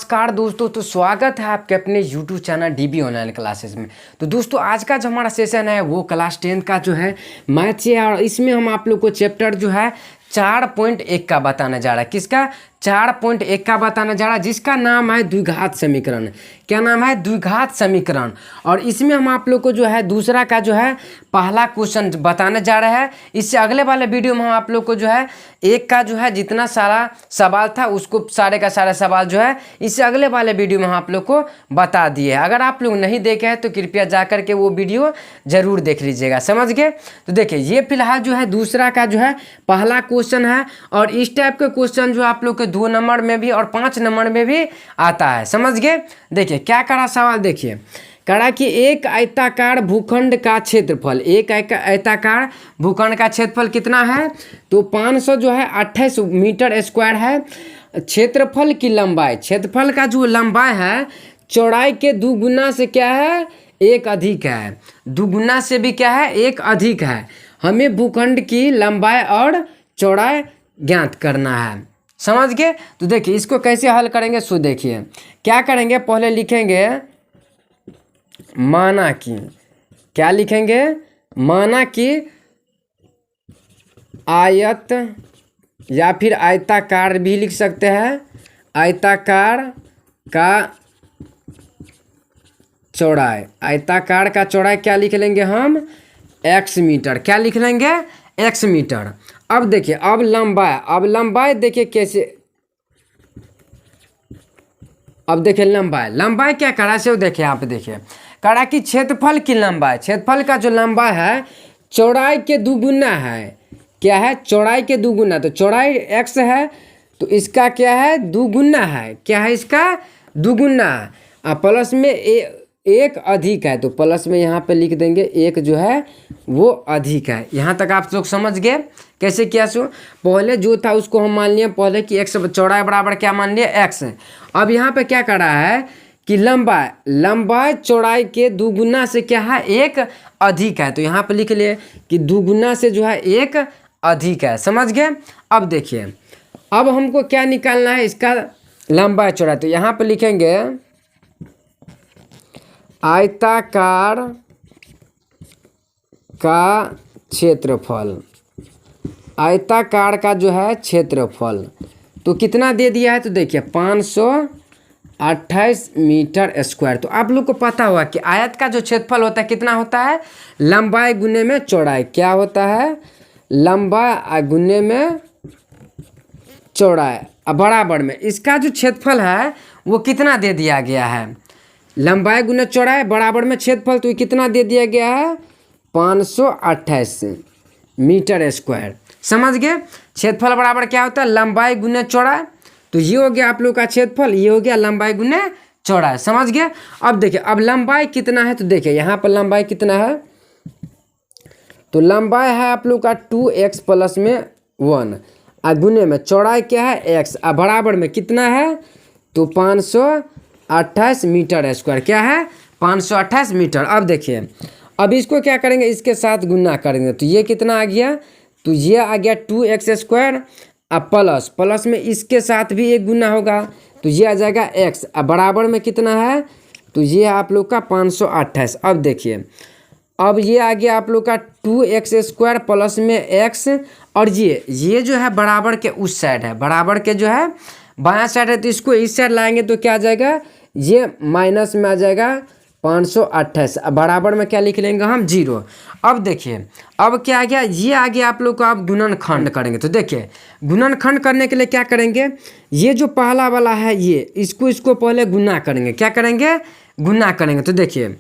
नमस्कार दोस्तों। तो स्वागत है आपके अपने YouTube channel DB online classes में। तो दोस्तों आज का जो हमारा सेशन है वो क्लास 10 का जो है मैथ्स है और इसमें हम आप लोग को चैप्टर जो है 4.1 का बताने जा रहा है। किसका? 4.1 का बताने जा रहा है, जिसका नाम है द्विघात समीकरण। क्या नाम है? द्विघात समीकरण। और इसमें हम आप लोग को जो है दूसरा का जो है पहला क्वेश्चन बताने जा रहे हैं। इससे अगले वाले वीडियो में हम आप लोग को जो है एक का जो है जितना सारा सवाल था उसको सारे का सारा सवाल जो है इससे अगले वाले वीडियो में हम आप लोग को बता दिए। अगर आप लोग नहीं देखे हैं तो कृपया जा करके वो वीडियो जरूर देख लीजिएगा। समझ गए? तो देखिए ये फिलहाल जो है दूसरा का जो है पहला क्वेश्चन है और इस टाइप के क्वेश्चन जो आप लोग के 2 नंबर में भी और 5 नंबर में भी आता है। समझ गए? देखिए क्या करा सवाल, देखिए करा कि एक आयताकार भूखंड का क्षेत्रफल, एक आयताकार भूखंड का क्षेत्रफल कितना है? तो 500 जो है 28 मीटर स्क्वायर है। क्षेत्रफल की लंबाई, क्षेत्रफल का जो लंबाई है चौड़ाई के 2 गुना से क्या है? 1 अधिक है। 2 गुना से भी क्या है? 1 अधिक है। हमें भूखंड की लंबाई और चौड़ाई ज्ञात करना है। समझ गए? तो देखिए इसको कैसे हल करेंगे सो देखिए क्या करेंगे। पहले लिखेंगे माना कि, क्या लिखेंगे? माना कि आयत या फिर आयताकार भी लिख सकते हैं। आयताकार का चौड़ाई, आयताकार का चौड़ाई क्या लिख लेंगे हम? x metre. क्या लिख लेंगे? x metre. अब देखिए अब लंबाई देखिए कैसे, अब देखिए लंबाई क्या करा से देखिए यहाँ पे देखिए करा कि क्षेत्रफल की लंबाई, क्षेत्रफल का जो लंबाई है चौड़ाई के 2 गुना है। क्या है? चौड़ाई के 2 गुना। तो चौड़ाई x है तो इसका क्या है? 2 गुना है। क्या है इसका? 2 गुना। प्लस में एक अधिक है तो प्लस में यहाँ पे लिख देंगे एक जो है वो अधिक है। यहाँ तक आप लोग समझ गए कैसे किया सो? पहले जो था उसको हम मान लिए पहले कि x चौड़ाई बराबर क्या मान लिए? x है। अब यहाँ पे क्या कर रहा है कि लंबाई चौड़ाई के 2 गुना से क्या है? 1 अधिक है। तो यहाँ पे लिख लिए कि 2 गुना से जो है 1 अधिक है। समझ गए? अब देखिए अब हमको क्या निकालना है? इसका लंबाई चौड़ाई। तो यहाँ पे लिखेंगे आयताकार का क्षेत्रफल, आयताकार का जो है क्षेत्रफल तो कितना दे दिया है? तो देखिए 528 मीटर स्क्वायर। तो आप लोग को पता होगा कि आयत का जो क्षेत्रफल होता है कितना होता है? लंबाई गुने में चौड़ाई। क्या होता है? लंबाई गुने में चौड़ाई बराबर में इसका जो क्षेत्रफल है वो कितना दे दिया गया है? लंबाई गुना चौड़ाई बराबर में क्षेत्रफल। तो कितना दे दिया गया है? 528 मीटर स्क्वायर। समझ गए? क्षेत्रफल बराबर क्या होता है? लंबाई गुना चौड़ाई। तो ये हो गया आप लोग का क्षेत्रफल, ये हो गया लंबाई गुना चौड़ाई। समझ गए? अब देखिए अब लंबाई कितना है? तो देखिए यहाँ पर लंबाई कितना है? तो लंबाई है आप लोग का 2x प्लस में 1 गुने में चौड़ाई क्या है? x बराबर में कितना है? तो 528 मीटर स्क्वायर। क्या है? 528 मीटर। अब देखिए अब इसको क्या करेंगे? इसके साथ गुना करेंगे तो ये कितना आ गया? तो ये आ गया 2x स्क्वायर प्लस में इसके साथ भी एक गुना होगा तो ये आ जाएगा x बराबर में कितना है? तो ये आप लोग का 528। अब देखिए अब ये आ गया आप लोग का 2x स्क्वायर प्लस में x और ये जो है बराबर के उस साइड है, बराबर के जो है बायां साइड है तो इसको इस साइड लाएंगे तो क्या आ जाएगा? ये माइनस में आ जाएगा 528 बराबर में क्या लिख लेंगे हम? 0। अब देखिए अब क्या आ गया? ये आ गया आप लोग को आप गुणनखंड करेंगे। तो देखिए गुणनखंड करने के लिए क्या करेंगे? ये जो पहला वाला है ये इसको पहले गुना करेंगे। क्या करेंगे? गुना करेंगे। तो देखिए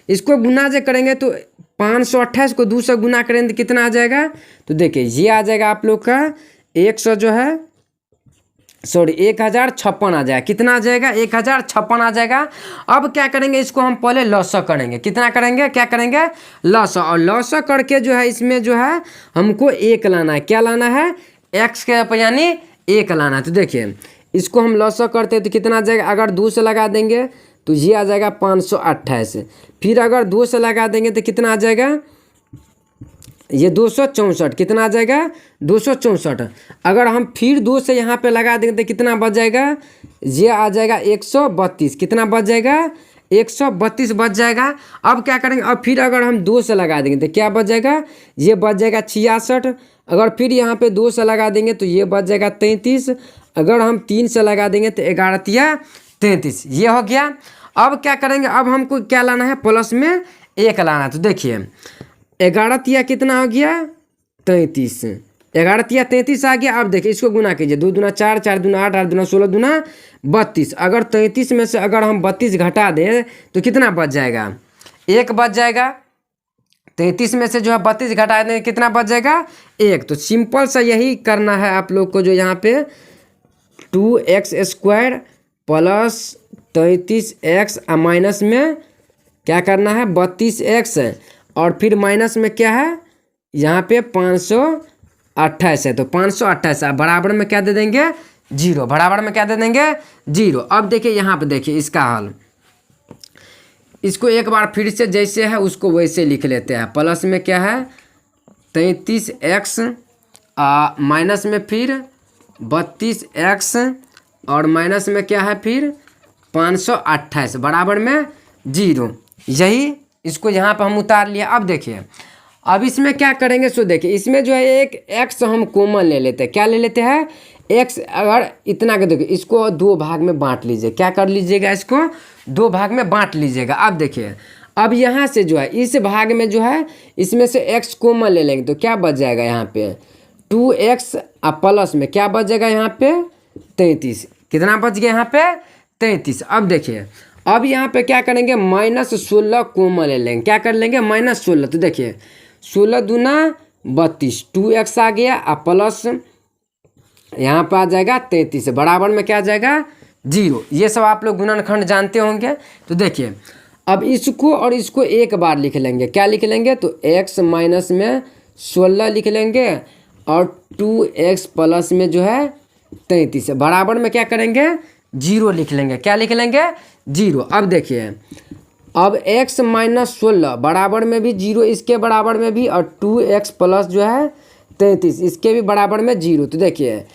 इसको गुना जो करेंगे तो 528 को 2 से गुना करेंगे तो कितना आ जाएगा? तो देखिए ये आ जाएगा आप लोग का 100 जो है 1056 आ जाएगा। कितना आ जाएगा? 1056 आ जाएगा। अब क्या करेंगे? इसको हम पहले लॉसा करेंगे। कितना करेंगे? क्या करेंगे? लॉसा। और लॉसा करके जो है इसमें जो है हमको 1 लाना है। क्या लाना है? x के यानी 1 लाना है। तो देखिए इसको हम लॉसा करते हैं तो कितना आ जाएगा? अगर 2 से लगा देंगे तो ये आ जाएगा 528। फिर अगर 2 से लगा देंगे तो कितना आ जाएगा? ये 264 कितना आ जाएगा 264। अगर हम फिर 2 से यहाँ पे लगा देंगे तो कितना बच जाएगा, ये आ जाएगा 132। कितना बच जाएगा 132 बच जाएगा। अब क्या करेंगे, अब फिर अगर हम 2 से लगा देंगे तो क्या बच जाएगा, ये बच जाएगा 66। अगर फिर यहाँ पे 2 से लगा देंगे तो ये बच जाएगा 33। अगर हम 3 से लगा देंगे तो 11 तिया 33, ये हो गया। अब क्या करेंगे, अब हमको क्या लाना है, प्लस में 1 लाना है। तो देखिए 11 तिया कितना हो गया 33, 11 तिया 33 आ गया। अब देखिए इसको गुना कीजिए, 2 दूना 4, 4 दूना 8, 8 दूना 16, दूना 32। अगर 33 में से अगर हम 32 घटा दें तो कितना बच जाएगा, 1 बच जाएगा। 33 में से जो है 32 घटा दें कितना बच जाएगा 1। तो सिंपल सा यही करना है आप लोग को, जो यहाँ पे 2x² प्लस 33x माइनस में क्या करना है 32x, और फिर माइनस में क्या है यहाँ पे 528 है। तो 528 बराबर में क्या दे देंगे 0, बराबर में क्या दे देंगे 0। अब देखिए यहाँ पे देखिए इसका हल, इसको एक बार फिर से जैसे है उसको वैसे लिख लेते हैं। प्लस में क्या है 33x माइनस में फिर 32x और माइनस में क्या है फिर 528 बराबर में 0। यही इसको यहाँ पर हम उतार लिया। अब देखिए अब इसमें क्या करेंगे, सो देखिए इसमें जो है एक x हम कॉमन ले लेते हैं। क्या ले लेते हैं x, अगर इतना के देखिए इसको 2 भाग में बांट लीजिए। क्या कर लीजिएगा, इसको 2 भाग में बांट लीजिएगा। अब देखिए अब यहाँ से जो है इस भाग में जो है इसमें से x कॉमन ले लेंगे तो क्या बच जाएगा यहाँ पे 2x प्लस में क्या बच जाएगा यहाँ पे 33। कितना बच गया यहाँ पे 33। अब देखिए अब यहाँ पे क्या करेंगे -16 कॉमन ले लेंगे। क्या कर लेंगे -16। तो देखिए 16 दूना 32, 2x आ गया प्लस यहाँ पर आ जाएगा 33 बराबर में क्या आ जाएगा 0। ये सब आप लोग गुणनखंड जानते होंगे। तो देखिए अब इसको और इसको एक बार लिख लेंगे। क्या लिख लेंगे, तो x माइनस में 16 लिख लेंगे और 2x प्लस में जो है 33 बराबर में क्या करेंगे 0 लिख लेंगे। क्या लिख लेंगे 0। अब देखिए अब x माइनस 16 बराबर में भी 0, इसके बराबर में भी, और 2x प्लस जो है 33 इसके भी बराबर में 0। तो देखिए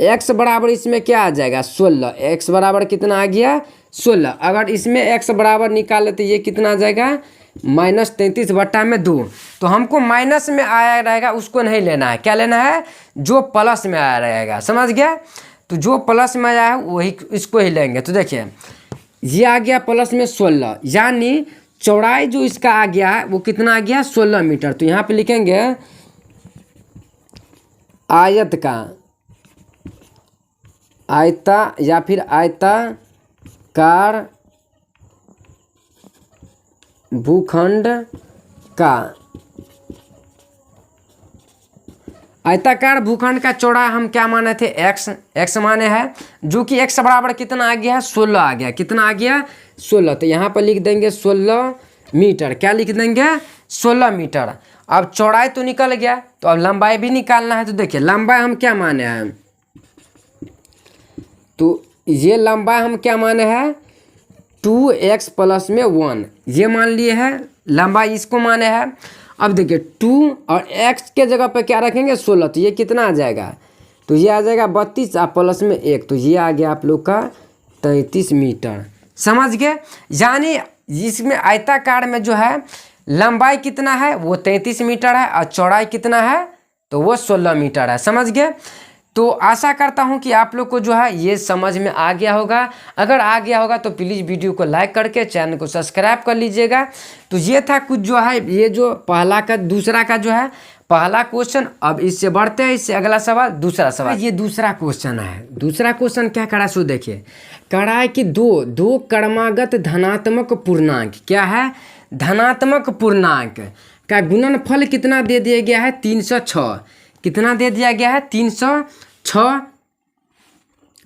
x बराबर इसमें क्या आ जाएगा 16, x बराबर कितना आ गया 16। अगर इसमें x बराबर निकाले तो ये कितना आ जाएगा -33/2। तो हमको माइनस में आया रहेगा उसको नहीं लेना है, क्या लेना है जो प्लस में आया रहेगा, समझ गया। तो जो प्लस में आया है वही इसको ही लेंगे। तो देखिए ये आ गया प्लस में 16, यानी चौड़ाई जो इसका आ गया है वो कितना आ गया 16 मीटर। तो यहाँ पे लिखेंगे आयत का, आयता या फिर आयताकार भूखंड का, आयताकार भूखंड का चौड़ा हम क्या माने थे x माने हैं, जो कि x बराबर कितना आ गया है 16 आ गया। कितना आ गया 16। तो यहाँ पर लिख देंगे 16 मीटर। क्या लिख देंगे 16 मीटर। अब चौड़ाई तो निकल गया, तो अब लंबाई भी निकालना है। तो देखिए लंबाई हम क्या माने हैं, तो ये लंबाई हम क्या माने हैं 2x प्लस में 1, ये मान लिए है लंबाई, इसको माने हैं। अब देखिए 2 और x के जगह पे क्या रखेंगे 16, तो ये कितना आ जाएगा, तो ये आ जाएगा 32 प्लस में 1, तो ये आ गया आप लोग का 33 मीटर। समझ गए, यानी इसमें आयताकार में जो है लंबाई कितना है वो 33 मीटर है और चौड़ाई कितना है तो वो 16 मीटर है। समझ गए। तो आशा करता हूं कि आप लोग को जो है ये समझ में आ गया होगा। अगर आ गया होगा तो प्लीज़ वीडियो को लाइक करके चैनल को सब्सक्राइब कर लीजिएगा। तो ये था कुछ जो है ये जो पहला का दूसरा का जो है पहला क्वेश्चन। अब इससे बढ़ते हैं, इससे अगला सवाल दूसरा सवाल। ये दूसरा क्वेश्चन है। दूसरा क्वेश्चन क्या करा सो देखिए, करा है कि दो क्रमागत धनात्मक पूर्णांक, क्या है धनात्मक पूर्णांक का गुणनफल कितना दे दिया गया है 306। कितना दे दिया गया है 306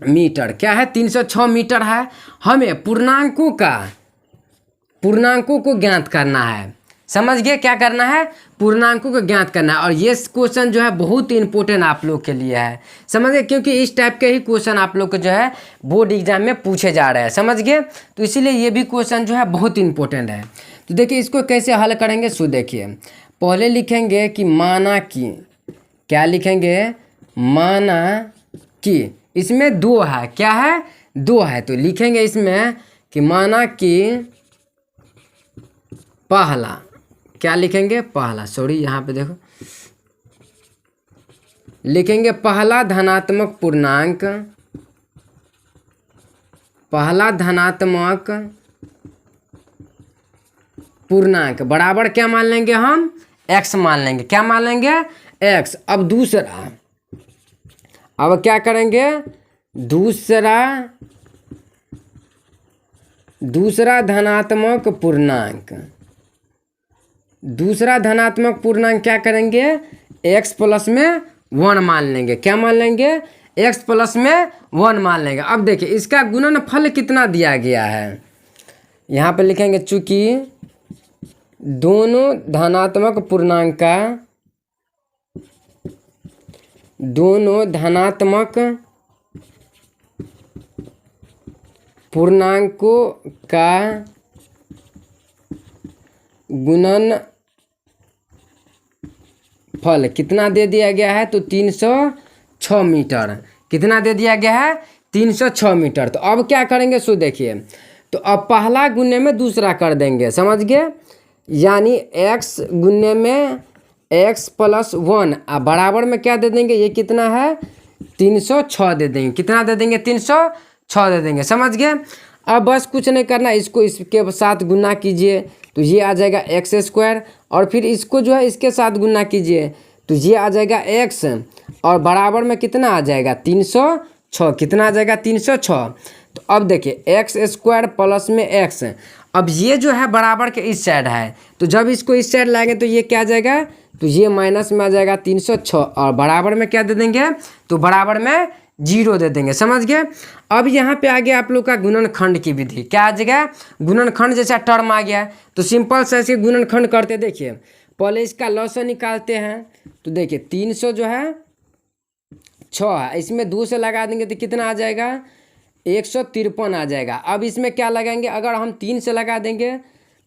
मीटर। क्या है 306 मीटर है। हमें पूर्णांकों को ज्ञात करना है। समझ गए, क्या करना है पूर्णांकों को ज्ञात करना है। और ये क्वेश्चन जो है बहुत ही इंपॉर्टेंट आप लोग के लिए है। समझ गए, क्योंकि इस टाइप के ही क्वेश्चन आप लोग को जो है बोर्ड एग्जाम में पूछे जा रहे हैं। समझ गए, तो इसीलिए ये भी क्वेश्चन जो है बहुत इंपॉर्टेंट है। तो देखिए इसको कैसे हल करेंगे सो देखिए, पहले लिखेंगे कि माना कि, क्या लिखेंगे, माना कि, इसमें दो है, क्या है, दो है, तो लिखेंगे इसमें कि माना कि पहला, क्या लिखेंगे, पहला, सॉरी यहाँ पे देखो, लिखेंगे पहला धनात्मक पूर्णांक, पहला धनात्मक पूर्णांक बराबर क्या मान लेंगे हम, x मान लेंगे, क्या मान लेंगे, x। अब दूसरा, अब क्या करेंगे, दूसरा धनात्मक पूर्णांक, दूसरा धनात्मक पूर्णांक क्या करेंगे, x प्लस में 1 मान लेंगे, क्या मान लेंगे, x प्लस में 1 मान लेंगे। अब देखिए इसका गुणनफल कितना दिया गया है, यहाँ पे लिखेंगे चूंकि दोनों धनात्मक पूर्णांक का, दोनों धनात्मक पूर्णांकों का गुणनफल कितना दे दिया गया है, तो 306 मीटर, कितना दे दिया गया है, 306 मीटर। तो अब क्या करेंगे, सो देखिए, तो अब पहला गुने में दूसरा कर देंगे, समझ गए, यानी x गुने में x प्लस 1 बराबर में क्या दे देंगे, ये कितना है, 306 दे देंगे, कितना दे देंगे, 306 दे देंगे, समझ गए। अब बस कुछ नहीं करना, इसको इसके साथ गुना कीजिए तो ये आ जाएगा एक्स स्क्वायर, और फिर इसको जो है इसके साथ गुना कीजिए तो ये आ जाएगा x, और बराबर में कितना आ जाएगा, 306, कितना आ जाएगा, 306। तो अब देखिए एक्स स्क्वायर प्लस में x, अब ये जो है बराबर के इस साइड है, तो जब इसको इस साइड लाएंगे तो ये क्या आ जाएगा, तो ये माइनस में आ जाएगा 306, और बराबर में क्या दे देंगे, तो बराबर में 0 दे देंगे, समझ गए। अब यहाँ पे आ गया आप लोग का गुणनखंड की विधि, क्या आ जाएगा, गुणनखंड जैसा टर्म आ गया, तो सिंपल से ऐसे गुणनखंड करते, देखिए पहले इसका लॉस निकालते हैं, तो देखिए 300 जो है 6 है, इसमें 2 से लगा देंगे तो कितना आ जाएगा, 153 आ जाएगा। अब इसमें क्या लगाएंगे, अगर हम 3 से लगा देंगे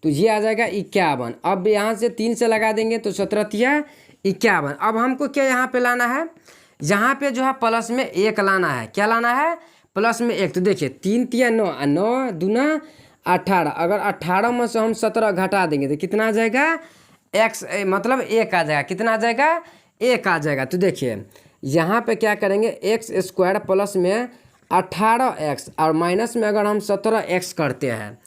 तो ये आ जाएगा 51, अब यहाँ से 3 से लगा देंगे तो 17 51। अब हमको क्या यहाँ पे लाना है, यहाँ पे जो है प्लस में 1 लाना है, क्या लाना है, प्लस में 1। तो देखिए 3 तिया 9, 9 दूना 18, अगर 18 में से हम 17 घटा देंगे तो कितना आ जाएगा, x मतलब 1 आ जाएगा, कितना आ जाएगा, 1 आ जाएगा। तो देखिए यहाँ पे क्या करेंगे, एक्स स्क्वायर प्लस में 18x, और माइनस में अगर हम 17x करते हैं,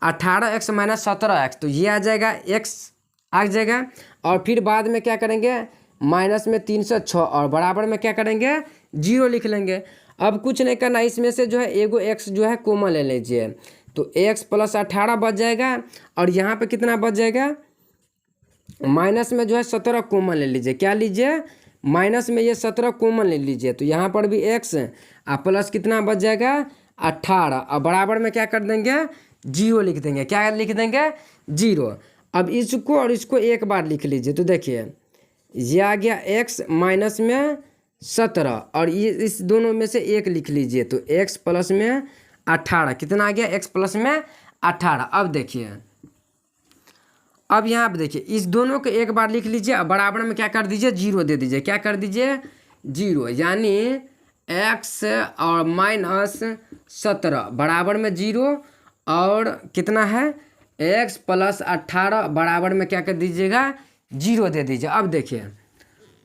18x माइनस 17x, तो ये आ जाएगा x आ जाएगा, और फिर बाद में क्या करेंगे, माइनस में 306, और बराबर में क्या करेंगे, 0 लिख लेंगे। अब कुछ नहीं करना, इसमें से जो है एगो x जो है कॉमन ले लीजिए, तो x प्लस 18 बच जाएगा, और यहाँ पे कितना बच जाएगा, माइनस में जो है 17 कॉमन ले लीजिए, क्या लीजिए, माइनस में ये 17 कॉमन ले लीजिए, तो यहाँ पर भी x प्लस कितना बच जाएगा, 18, और बराबर में क्या कर देंगे, 0 लिख देंगे, क्या लिख देंगे, 0। अब इसको और इसको एक बार लिख लीजिए, तो देखिए ये आ गया x माइनस में 17, और ये इस दोनों में से 1 लिख लीजिए, तो x प्लस में 18, कितना आ गया, x प्लस में 18। अब देखिए, अब यहाँ पे देखिए इस दोनों को एक बार लिख लीजिए, अब बराबर में क्या कर दीजिए, 0 दे दीजिए, क्या कर दीजिए, 0, यानी x और माइनस 17 बराबर में 0, और कितना है, x प्लस 18 बराबर में क्या कर दीजिएगा, 0 दे दीजिए। अब देखिए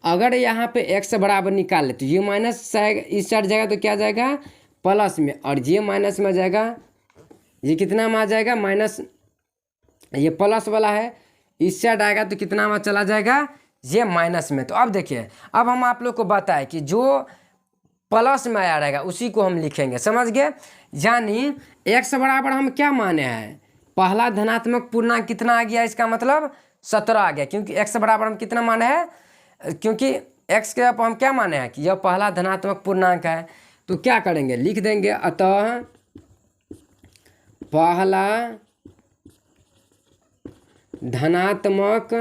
अगर यहाँ पे x बराबर निकाल ले तो ये माइनस इस साइड जाएगा तो क्या जाएगा, प्लस में, और ये माइनस में जाएगा, ये कितना में आ जाएगा, माइनस, ये प्लस वाला है, इस साइड आएगा तो कितना में चला जाएगा, ये माइनस में। तो अब देखिए, अब हम आप लोग को बताएं कि जो प्लस में आया रहेगा उसी को हम लिखेंगे, समझ गए। यानी x बराबर हम क्या माने हैं, पहला धनात्मक पूर्णांक कितना आ गया, इसका मतलब 17 आ गया, क्योंकि x बराबर हम कितना माने हैं, क्योंकि x के आप हम क्या माने हैं कि यह पहला धनात्मक पूर्णांक है। तो क्या करेंगे, लिख देंगे, अतः पहला धनात्मक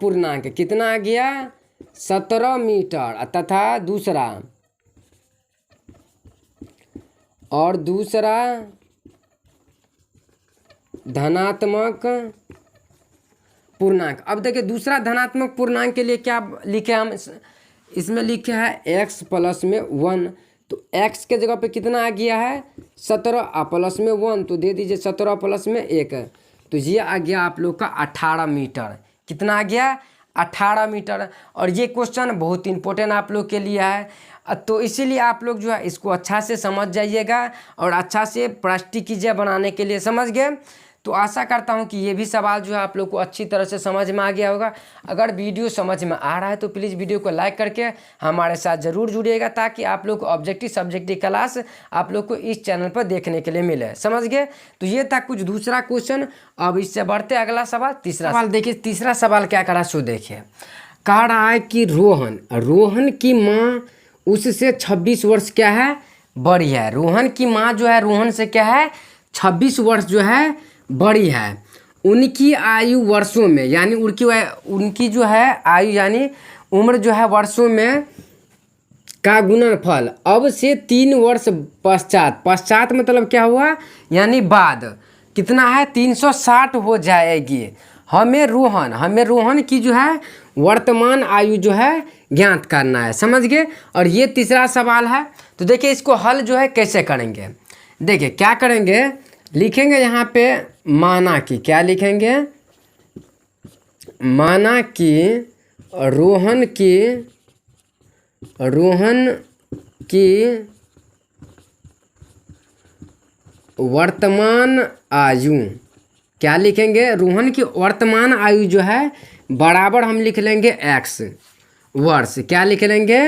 पूर्णांक कितना आ गया, 17 मीटर, तथा दूसरा धनात्मक पूर्णांक। अब देखिए दूसरा धनात्मक पूर्णांक के लिए क्या लिखे हम, इसमें लिखे है x प्लस में 1, तो x के जगह पे कितना आ गया है 17 और प्लस में 1 तो दे दीजिए 17 प्लस में 1, तो ये आ गया आप लोग का 18 मीटर। कितना आ गया 18 मीटर। और ये क्वेश्चन बहुत इंपॉर्टेंट आप लोग के लिए है, तो इसीलिए आप लोग जो है इसको अच्छा से समझ जाइएगा और अच्छा से प्रैक्टिस कीजिए बनाने के लिए, समझ गए। तो आशा करता हूँ कि ये भी सवाल जो है आप लोग को अच्छी तरह से समझ में आ गया होगा। अगर वीडियो समझ में आ रहा है तो प्लीज़ वीडियो को लाइक करके हमारे साथ ज़रूर जुड़िएगा, ताकि आप लोग को ऑब्जेक्टिव सब्जेक्टिव क्लास आप लोग को इस चैनल पर देखने के लिए मिले, समझ गए। तो ये था कुछ दूसरा क्वेश्चन। अब इससे बढ़ते अगला सवाल, तीसरा सवाल। देखिए तीसरा सवाल क्या करा सो देखिए, कह रहा है कि रोहन की माँ उससे 26 वर्ष क्या है बड़ी है। रोहन की माँ जो है रोहन से क्या है 26 वर्ष जो है बड़ी है। उनकी आयु वर्षों में, यानी उनकी जो है आयु यानी उम्र जो है वर्षों में का गुणनफल अब से 3 वर्ष पश्चात मतलब क्या हुआ, यानी बाद कितना है 360 हो जाएगी। हमें रोहन की जो है वर्तमान आयु जो है ज्ञात करना है, समझ गए। और ये तीसरा सवाल है। तो देखिए इसको हल जो है कैसे करेंगे, देखिए क्या करेंगे, लिखेंगे यहाँ पे माना कि, क्या लिखेंगे, माना कि रोहन की वर्तमान आयु, क्या लिखेंगे, रोहन की वर्तमान आयु जो है बराबर हम लिख लेंगे x वर्ष, क्या लिख लेंगे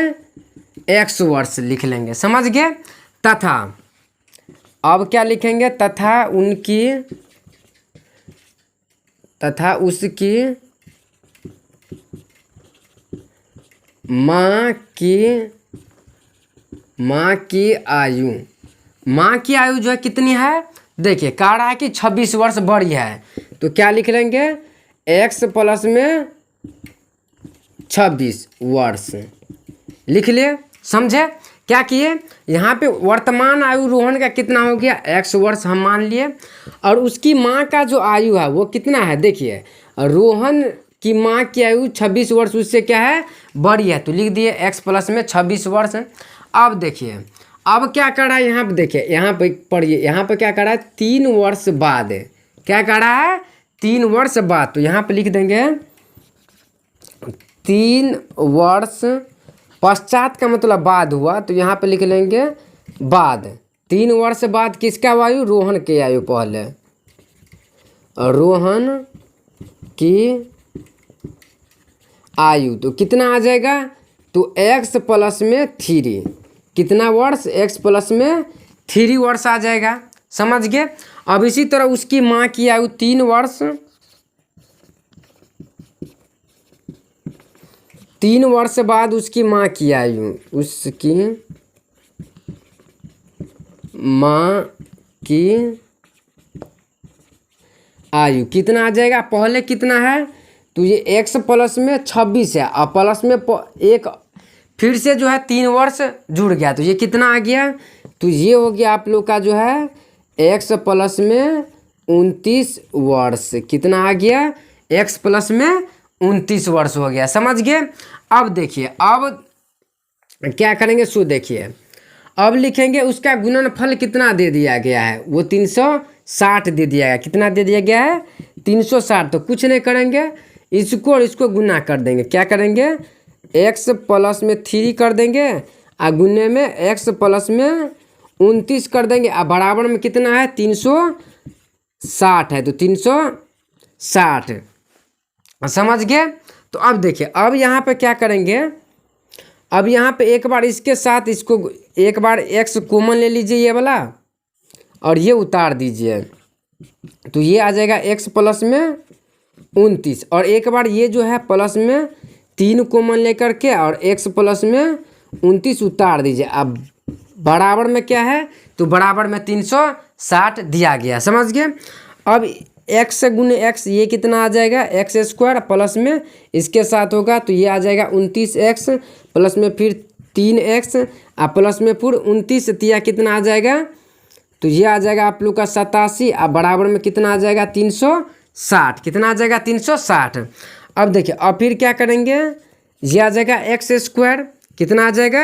x वर्ष लिख लेंगे, समझ गए। तथा अब क्या लिखेंगे, तथा उसकी माँ की आयु जो है कितनी है, देखिए कह रहा है कि 26 वर्ष बड़ी है, तो क्या लिख लेंगे x प्लस में 26 वर्ष लिख लिए, समझे। क्या किए, यहाँ पे वर्तमान आयु रोहन का कितना हो गया x वर्ष हम मान लिए, और उसकी माँ का जो आयु है वो कितना है, देखिए रोहन की माँ की आयु 26 वर्ष उससे क्या है बड़ी है, तो लिख दिए x प्लस में 26 वर्ष। अब देखिए अब क्या कर रहा है, यहाँ पे देखिए, यहाँ पे पढ़िए, यहाँ पे क्या कर रहा है 3 वर्ष बाद, क्या कर रहा है 3 वर्ष बाद, तो यहाँ पे लिख देंगे 3 वर्ष पश्चात का मतलब बाद हुआ, तो यहाँ पे लिख लेंगे बाद। 3 वर्ष बाद किसका आयु, रोहन की आयु, पहले रोहन की आयु, तो कितना आ जाएगा, तो x प्लस में 3, कितना वर्ष, x प्लस में 3 वर्ष आ जाएगा, समझ गए। अब इसी तरह उसकी माँ की आयु 3 वर्ष, 3 वर्ष बाद उसकी माँ की आयु, उसकी माँ की आयु कितना आ जाएगा, पहले कितना है, तो ये x प्लस में 26 है और प्लस में एक फिर से जो है 3 वर्ष जुड़ गया, तो ये कितना आ गया, तो ये हो गया आप लोग का जो है x प्लस में 29 वर्ष, कितना आ गया x प्लस में 29 वर्ष हो गया, समझ गए। अब देखिए अब क्या करेंगे, सो देखिए अब लिखेंगे उसका गुणनफल कितना दे दिया गया है, वो 360 दे दिया गया, कितना दे दिया गया है 360, तो कुछ नहीं करेंगे, इसको और इसको गुना कर देंगे, क्या करेंगे x प्लस में 3 कर देंगे और गुने में x प्लस में 29 कर देंगे, और बराबर में कितना है 360 है, तो 360, समझ गए। तो अब देखिए अब यहाँ पे क्या करेंगे, अब यहाँ पे एक बार इसके साथ इसको एक बार x कॉमन ले लीजिए ये वाला और ये उतार दीजिए, तो ये आ जाएगा x प्लस में 29, और एक बार ये जो है प्लस में 3 कॉमन लेकर के और x प्लस में 29 उतार दीजिए, अब बराबर में क्या है, तो बराबर में 360 दिया गया, समझ गए। अब x गुने x ये कितना आ जाएगा x स्क्वायर प्लस में इसके साथ होगा, तो ये आ जाएगा 29x प्लस में फिर 3x और प्लस में फिर 29 तिया कितना आ जाएगा, तो ये आ जाएगा आप लोग का 87 और बराबर में कितना आ जाएगा 360। कितना आ जाएगा 360। अब देखिए अब फिर क्या करेंगे, ये आ जाएगा एक्स स्क्वायर। कितना आ जाएगा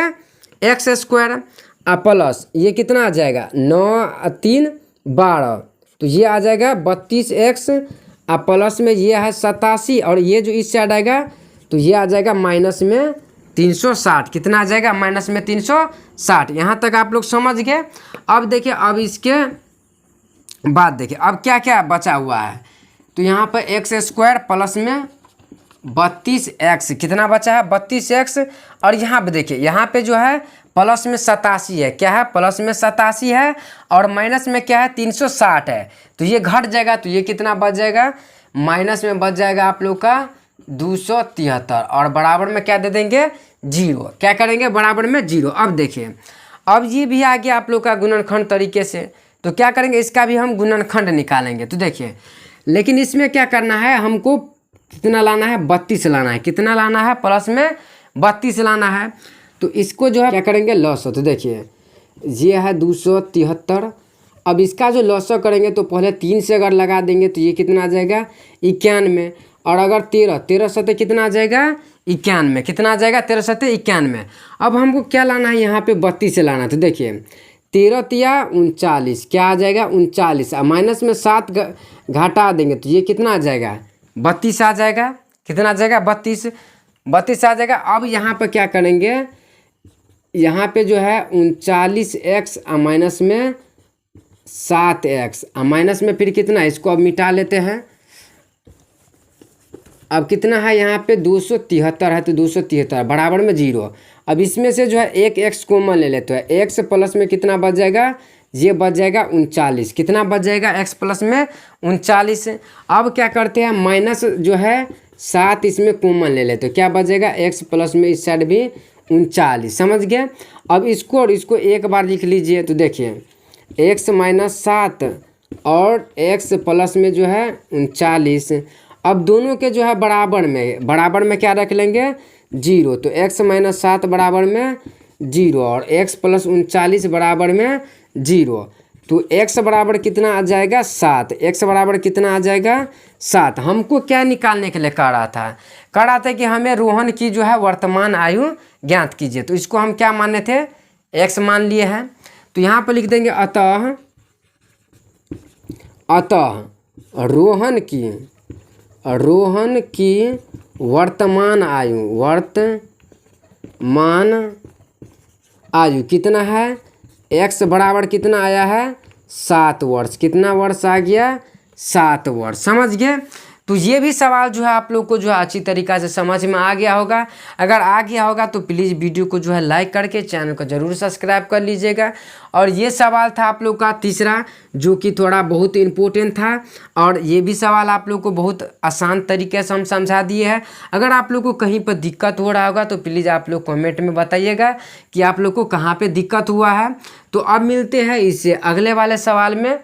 एक्स स्क्वायर और प्लस ये कितना आ जाएगा 9 और 3 12, तो ये आ जाएगा 32x और प्लस में ये है 87 और ये जो इस साइड आएगा तो ये आ जाएगा माइनस में 360। कितना आ जाएगा माइनस में 360। यहाँ तक आप लोग समझ गए। अब देखिए अब इसके बाद देखिए अब क्या क्या बचा हुआ है, तो यहाँ पर एक्स स्क्वायर प्लस में 32x कितना बचा है 32x, और यहाँ पे देखिए यहाँ पे जो है प्लस में 87 है। क्या है प्लस में 87 है और माइनस में क्या है 360 है, तो ये घट जाएगा तो ये कितना बच जाएगा माइनस में बच जाएगा आप लोग का 273 और बराबर में क्या दे देंगे 0। क्या करेंगे बराबर में 0। अब देखिए अब ये भी आ गया आप लोग का गुणनखंड तरीके से, तो क्या करेंगे इसका भी हम गुणनखंड निकालेंगे। तो देखिए लेकिन इसमें क्या करना है, हमको कितना लाना है 32 लाना है। कितना लाना है प्लस में 32 लाना है। तो इसको जो है क्या करेंगे लॉस। तो देखिए ये है 273। अब इसका जो लॉस करेंगे तो पहले 3 से अगर लगा देंगे तो ये कितना आ जाएगा 91, और अगर 13 सत्ते कितना आ जाएगा 91। कितना आ जाएगा 13 सत्ते 91। अब हमको क्या लाना है यहाँ पे 32 से लाना है। तो देखिए 13 तिया 39 क्या आ जाएगा 39, और माइनस में 7 घटा देंगे तो ये कितना आ जाएगा 32 आ जाएगा। कितना आ जाएगा 32 आ जाएगा। अब यहाँ पर क्या करेंगे, यहाँ पे जो है 39x और माइनस में 7x और माइनस में फिर कितना, इसको अब मिटा लेते हैं। अब कितना है यहाँ पे 273 है तो 273 बराबर में 0। अब इसमें से जो है एक x कॉमन ले लेते हैं। x प्लस में कितना बच जाएगा, ये बच जाएगा 39। कितना बच जाएगा x प्लस में 39। अब क्या करते हैं माइनस जो है 7 इसमें कॉमन ले लेते हैं। क्या बच जाएगा x प्लस में इस साइड भी 39। समझ गए। अब इसको और इसको एक बार लिख लीजिए। तो देखिए x माइनस 7 और x प्लस में जो है 39। अब दोनों के जो है बराबर में क्या रख लेंगे 0। तो x माइनस 7 बराबर में 0 और x प्लस 39 बराबर में 0। तो x बराबर कितना आ जाएगा 7। x बराबर कितना आ जाएगा 7। हमको क्या निकालने के लिए कह रहा था कि हमें रोहन की जो है वर्तमान आयु ज्ञात कीजिए। तो इसको हम क्या माने थे x मान लिए हैं। तो यहाँ पर लिख देंगे अतः रोहन की वर्तमान आयु कितना है, x बराबर कितना आया है 7 वर्ष। कितना वर्ष आ गया 7 वर्ष। समझ गए। तो ये भी सवाल जो है आप लोग को जो है अच्छी तरीक़ा से समझ में आ गया होगा। अगर आ गया होगा तो प्लीज़ वीडियो को जो है लाइक करके चैनल को ज़रूर सब्सक्राइब कर लीजिएगा। और ये सवाल था आप लोग का तीसरा, जो कि थोड़ा बहुत इम्पोर्टेंट था, और ये भी सवाल आप लोग को बहुत आसान तरीके से हम समझा दिए हैं। अगर आप लोग को कहीं पर दिक्कत हो रहा होगा तो प्लीज़ आप लोग कमेंट में बताइएगा कि आप लोग को कहाँ पर दिक्कत हुआ है। तो अब मिलते हैं इससे अगले वाले सवाल में।